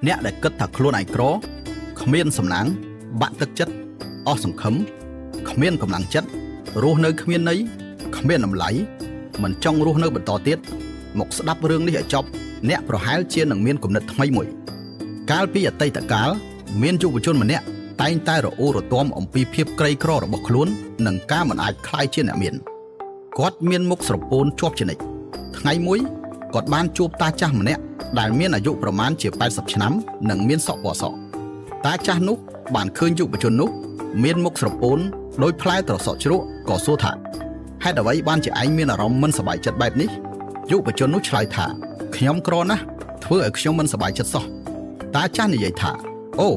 អ្នកដែលគិតថាខ្លួនឯងក្រគ្មានសំណាងបាក់ទឹកចិត្តអស់សង្ឃឹមគ្មានកម្លាំងចិត្តរស់នៅគ្មានន័យគ្មានតម្លៃមិនចង់រស់នៅបន្តទៀតមកស្ដាប់រឿងនេះឲ្យចប់អ្នកប្រហែលជានឹងមានគំនិតថ្មីមួយកាលពីអតីតកាលមានយុវជនម្នាក់តែងតែរអ៊ូរទាំអំពីភាពក្រីក្ររបស់ខ្លួននិងការមិនអាចក្លាយជាអ្នកមានគាត់មានមុខស្រពោនជាប់ជានិច្ចថ្ងៃមួយគាត់បានជួបតាចាស់ម្នាក់ដែលមានអាយុប្រមាណជា80ឆ្នាំនិងមានសក់ពណ៌សតាចាស់នោះបានឃើញយុវជននោះមានមុខស្រពោនដោយផ្លែត្រសក់ជ្រក់ក៏សួរថាហេតុអ្វីបានជាឯងមានអារម្មណ៍មិនសប្បាយចិត្តបែបនេះយុវជននោះឆ្លើយថាខ្ញុំក្រណាស់ធ្វើឲ្យខ្ញុំមិនសប្បាយចិត្តសោះតាចាស់និយាយថាអូ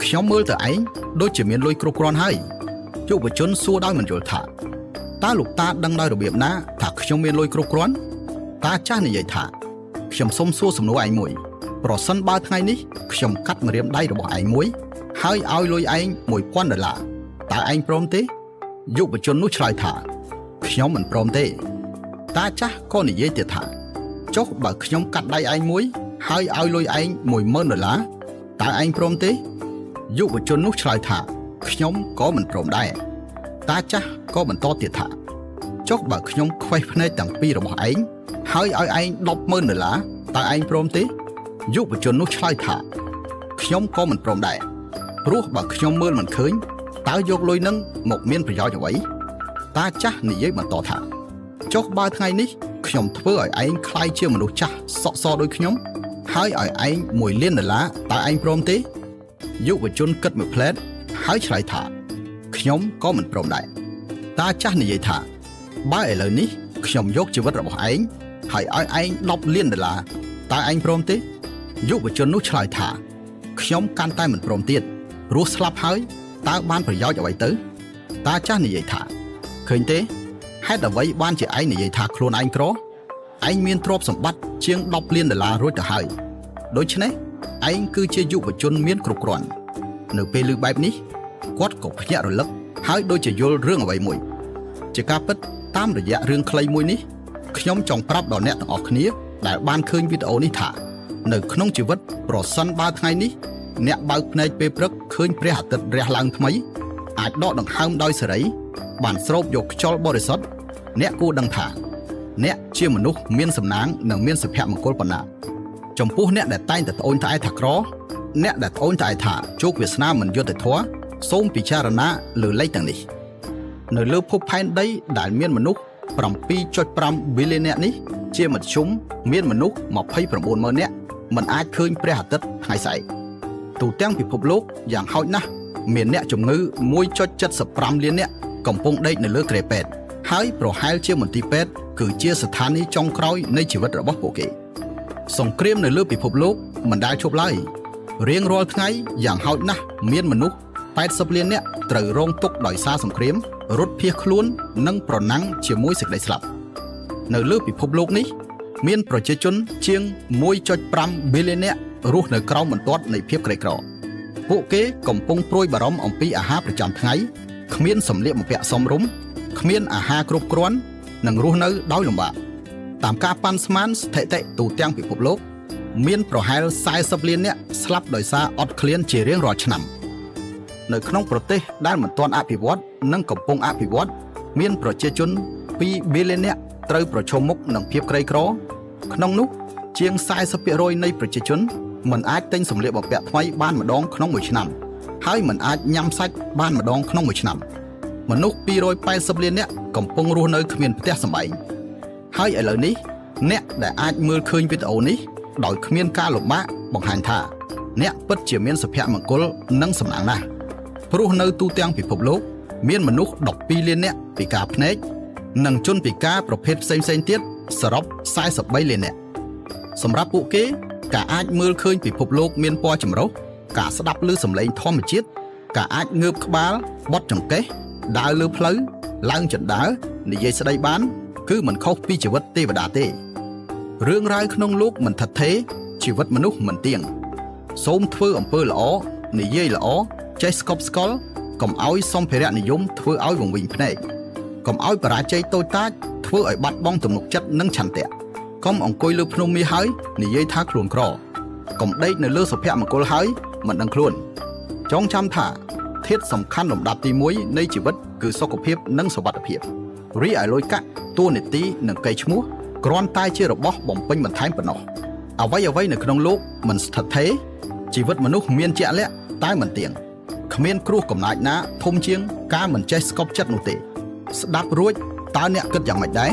ខ្ញុំមើលទៅឯងដូចជាមានលុយគ្រប់គ្រាន់ហើយយុវជនសួរដោយមិនយល់ថាតើលោកតាដឹងដោយរបៀបណាថាខ្ញុំមានលុយគ្រប់គ្រាន់តាចាស់និយាយថាខ្ញុំសុំសួរសំណួរឯងមួយប្រសិនបើថ្ងៃនេះខ្ញុំកាត់ម្រាមដៃរបស់ឯងមួយហើយឲ្យលុយឯង$1000តើឯងព្រមទេយុវជននោះឆ្លើយថាខ្ញុំមិនព្រមទេតាចាស់ក៏និយាយទៀតថាចុះបើខ្ញុំកាត់ដៃឯងមួយហើយឲ្យលុយឯង$10000តើឯងព្រមទេយុវជននោះឆ្លើយថាខ្ញុំក៏មិនព្រមដែរតាចាស់ក៏បន្តទៀតថាចុះបើខ្ញុំខ្វេះភ្នែកទាំងពីររបស់ឯងហើយឲ្យឯង$100000តើឯងព្រមទេយុវជននោះឆ្លើយថាខ្ញុំក៏មិនព្រមដែរព្រោះបើខ្ញុំមើលមិនឃើញតើយកលុយនឹងមកមានប្រយោជន៍អ្វីតាចាស់និយាយបន្តថាចុះបើថ្ងៃនេះខ្ញុំធ្វើឲ្យឯងក្លាយជាមនុស្សចាស់សក់សដូចខ្ញុំហើយឲ្យឯង$1,000,000តើឯងព្រមទេយុវជនគិតមួយផ្លែតហើយឆ្លើយថាខ្ញុំក៏មិនព្រមដែរតាចាស់និយាយថាបើឥឡូវនេះខ្ញុំយកជីវិតរបស់ឯងហើយឲ្យឯង$10,000,000តើឯងព្រមទេយុវជននោះឆ្លើយថាខ្ញុំកាន់តែមិនព្រមទៀតព្រោះស្លាប់ហើយតើបានប្រយោជន៍អ្វីទៅតាចាស់និយាយថាឃើញទេហេតុអ្វីបានជាឯងនិយាយថាខ្លួនឯងក្រឯងមានទ្រព្យសម្បត្តិជាង$10,000,000រួចទៅហើយដូច្នេះឯងគឺជាយុវជនមានគ្រប់គ្រាន់នៅពេលឮបែបនេះគាត់ក៏ភ្ញាក់រលឹកហើយដូចជាយល់រឿងអ្វីមួយជាការពិតតាមរយៈរឿងខ្លីមួយនេះខ្ញុំចង់ប្រាប់ដល់អ្នកទាំងអស់គ្នាដែលបានឃើញវីដេអូនេះថានៅក្នុងជីវិតប្រសិនបើថ្ងៃនេះអ្នកបើកភ្នែកពេលព្រឹកឃើញព្រះអាទិត្យរះឡើងថ្មីអាចដកដង្ហើមដោយសេរីបានស្រូបយកខ្យល់បរិសុទ្ធអ្នកគួរដឹងថាអ្នកជាមនុស្សមានសំណាងនិងមានសុភមង្គលប៉ុណ្ណាចំពោះអ្នកដែលតែងតែត្អូញត្អែថាក្រអ្នកដែលត្អូញត្អែថាជោគវាសនាមិនយុត្តិធម៌សូមពិចារណាលើលេខទាំងនេះនៅលើភពផែនដីដែលមានមនុស្ស7.5 billion នាក់នេះជាមធ្យមមានមនុស្ស290000នាក់មិនអាចឃើញព្រះអាទិត្យថ្ងៃស្អែកទូទាំងពិភពលោកយ៉ាងហោចណាស់មានអ្នកជំងឺ1.75 លាននាក់កំពុងដេកនៅលើគ្រែពេទ្យហើយប្រហែលជាមន្ទីរពេទ្យគឺជាស្ថានីយ៍ចុងក្រោយនៃជីវិតរបស់ពួកគេសង្គ្រាមនៅលើពិភពលោកមិនដែលឈប់ឡើយរៀងរាល់ថ្ងៃយ៉ាងហោចណាស់មានមនុស្ស80លាននាក់ត្រូវរងទុក្ខដោយសារសង្គ្រាមរត់ភៀសខ្លួននិងប្រណាំងជាមួយសេចក្តីស្លាប់នៅលើពិភពលោកនេះមានប្រជាជនជាង1.5 billion នាក់រស់នៅក្រោមបន្ទាត់នៃភាពក្រីក្រពួកគេកំពុងព្រួយបារម្ភអំពីអាហារប្រចាំថ្ងៃគ្មានសម្លៀកបំពាក់សមរម្យគ្មានអាហារគ្រប់គ្រាន់និងរស់នៅដោយលំបាកតាមការប៉ាន់ស្មានស្ថិតិទូទាំងពិភពលោកមានប្រហែល40លាននាក់ស្លាប់ដោយសារអត់ឃ្លានជារៀងរាល់ឆ្នាំនៅក្នុងប្រទេសដែលមិនទាន់អភិវឌ្ឍនិងកំពុងអភិវឌ្ឍមានប្រជាជន2 billion នាក់ត្រូវប្រឈមមុខនឹងភាពក្រីក្រក្នុងនោះជាង 40% នៃប្រជាជនមិនអាចទិញសម្លៀកបំពាក់ថ្មីបានម្ដងក្នុងមួយឆ្នាំហើយមិនអាចញ៉ាំសាច់បានម្ដងក្នុងមួយឆ្នាំមនុស្ស280លាននាក់កំពុងរស់នៅគ្មានផ្ទះសម្បែងហើយឥឡូវនេះអ្នកដែលអាចមើលឃើញវីដេអូនេះដោយគ្មានការលំបាកបង្ហាញថាអ្នកពិតជាមានសុភមង្គលនិងសំណាងណាស់ព្រោះនៅទូទាំងពិភពលោកមានមនុស្ស12លាននាក់ពិការភ្នែកនិងជនពិការប្រភេទផ្សេងៗទៀតសរុប43លាននាក់សម្រាប់ពួកគេការអាចមើលឃើញពិភពលោកមានពណ៌ចម្រុះការស្ដាប់ឮសំឡេងធម្មជាតិការអាចងើបក្បាលបត់ចង្កេះដើរលើផ្លូវឡើងជណ្ដើរនិយាយស្ដីបានគឺមិនខុសពីជីវិតទេវតាទេរឿងរ៉ាវក្នុងលោកមិនថិតថេរជីវិតមនុស្សមិនទៀងសូមធ្វើអំពើល្អនិយាយល្អចេះស្កប់ស្កល់កុំឲ្យសម្ភារៈនិយមធ្វើឲ្យវង្វេងភ្នែកកុំឲ្យបរាជ័យតូចតាចធ្វើឲ្យបាត់បង់ទំនុកចិត្តនិងឆន្ទៈកុំអង្គុយលើភ្នំមាសហើយនិយាយថាខ្លួនក្រ កុំដេកនៅលើសុភមង្គលហើយមិនដឹងខ្លួនចងចាំថាធាតុសំខាន់លំដាប់ទី1នៃជីវិតគឺសុខភាពនិងសុវត្ថិភាពរីឯលុយកាក់តួនាទីនិងកេរ្តិ៍ឈ្មោះគ្រាន់តែជារបស់បំពេញបន្ថែមប៉ុណ្ណោះអ្វីនៅក្នុងលោកមិនស្ថិតថេរជីវិតមនុស្សមានជាក់លាក់តែមិនទៀងគ្មានគ្រោះកំណាចណាធំជាងការមិនចេះស្កប់ចិត្តនោះទេស្ដាប់រួចតើអ្នកគិតយ៉ាងម៉េចដែរ